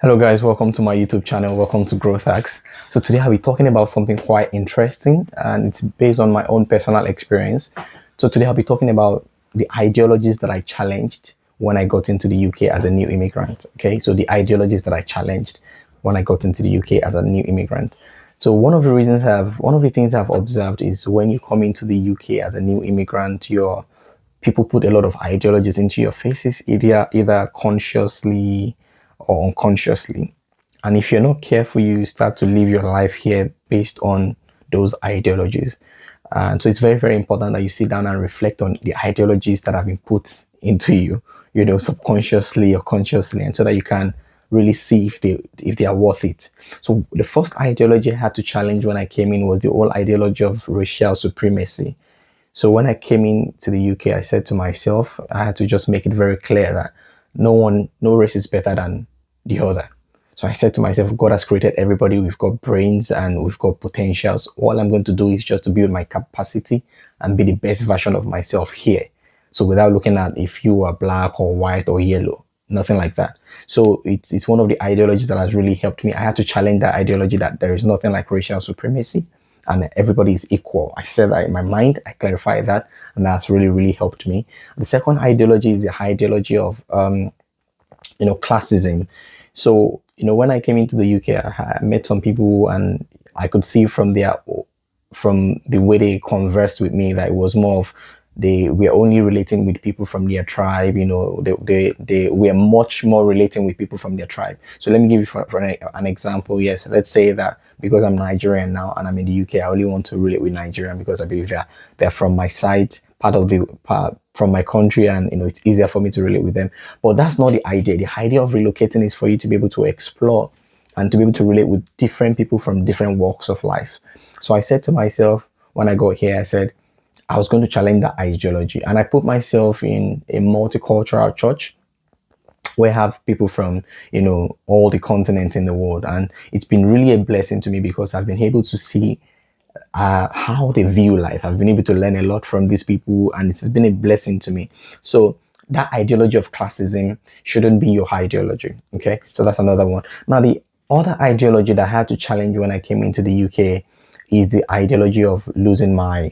Hello guys, welcome to my YouTube channel. Welcome to Growth Hacks. So today I'll be talking about something quite interesting and it's based on my own personal experience. So today I'll be talking about the ideologies that I challenged when I got into the UK as a new immigrant. Okay, so the ideologies that I challenged when I got into the UK as a new immigrant. So one of the things I've observed is when you come into the UK as a new immigrant, people put a lot of ideologies into your faces, either consciously or unconsciously. And if you're not careful, you start to live your life here based on those ideologies. And so it's very, very important that you sit down and reflect on the ideologies that have been put into you, subconsciously or consciously, and so that you can really see if they are worth it. So the first ideology I had to challenge when I came in was the whole ideology of racial supremacy. So when I came into the UK, I said to myself, I had to just make it very clear that no race is better than the other. So I said to myself, God has created everybody. We've got brains and we've got potentials. All I'm going to do is just to build my capacity and be the best version of myself here. So without looking at if you are black or white or yellow, nothing like that. So it's one of the ideologies that has really helped me. I had to challenge that ideology that there is nothing like racial supremacy and everybody is equal. I said that in my mind, I clarified that, and that's really, really helped me. The second ideology is the ideology of, classism. So, when I came into the UK, I met some people and I could see from the way they conversed with me that it was more of they were only relating with people from their tribe. They were much more relating with people from their tribe. So let me give you for an example. Yes, let's say that because I'm Nigerian now and I'm in the UK, I only want to relate with Nigerian because I believe they're from my side, from my country, and it's easier for me to relate with them. But that's not the idea. The idea of relocating is for you to be able to explore and to be able to relate with different people from different walks of life. So I said to myself when I got here, I said I was going to challenge that ideology, and I put myself in a multicultural church where I have people from all the continents in the world, and it's been really a blessing to me because I've been able to see how they view life. I've been able to learn a lot from these people, and it's been a blessing to me. So that ideology of classism shouldn't be your ideology. Okay, so that's another one. Now, the other ideology that I had to challenge when I came into the UK is the ideology of losing my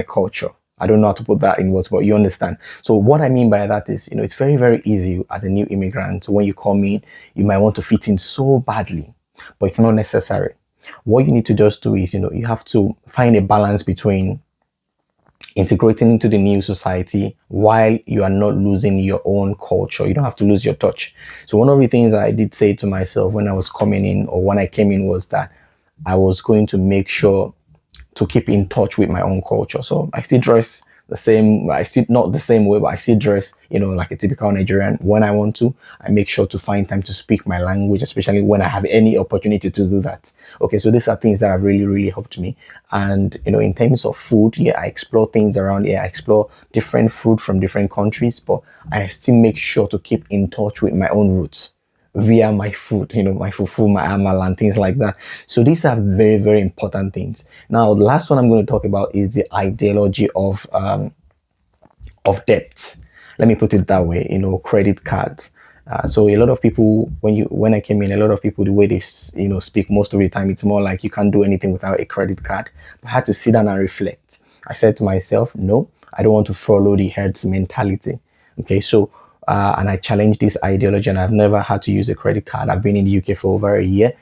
culture. I don't know how to put that in words, but you understand. So what I mean by that is, it's very, very easy as a new immigrant. When you come in, you might want to fit in so badly, but it's not necessary. What you need to just do is, you have to find a balance between integrating into the new society while you are not losing your own culture. You don't have to lose your touch. So one of the things that I did say to myself when I was coming in, or when I came in, was that I was going to make sure to keep in touch with my own culture. So I still dress the same. I still not the same way, but I still dress, like a typical Nigerian. When I want to, I make sure to find time to speak my language, especially when I have any opportunity to do that. Okay, so these are things that have really, really helped me. And in terms of food, yeah, I explore things around here. I explore different food from different countries, but I still make sure to keep in touch with my own roots via my food, my fufu, my amala, and things like that. So these are very, very important things. Now, the last one I'm going to talk about is the ideology of debt. Let me put it that way. Credit cards. So a lot of people, when I came in, a lot of people, the way they speak most of the time, it's more like you can't do anything without a credit card. But I had to sit down and reflect. I said to myself, no, I don't want to follow the herd's mentality. Okay, so and I challenged this ideology, and I've never had to use a credit card. I've been in the UK for over a year.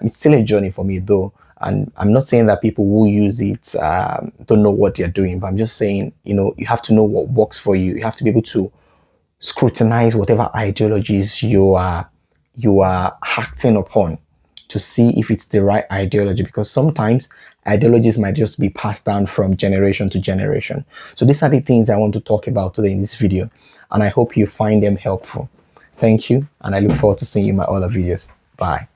It's still a journey for me though. And I'm not saying that people who use it don't know what they're doing, but I'm just saying, you have to know what works for you. You have to be able to scrutinize whatever ideologies you are acting upon to see if it's the right ideology, because sometimes ideologies might just be passed down from generation to generation. So these are the things I want to talk about today in this video, and I hope you find them helpful. Thank you, and I look forward to seeing you in my other videos. Bye.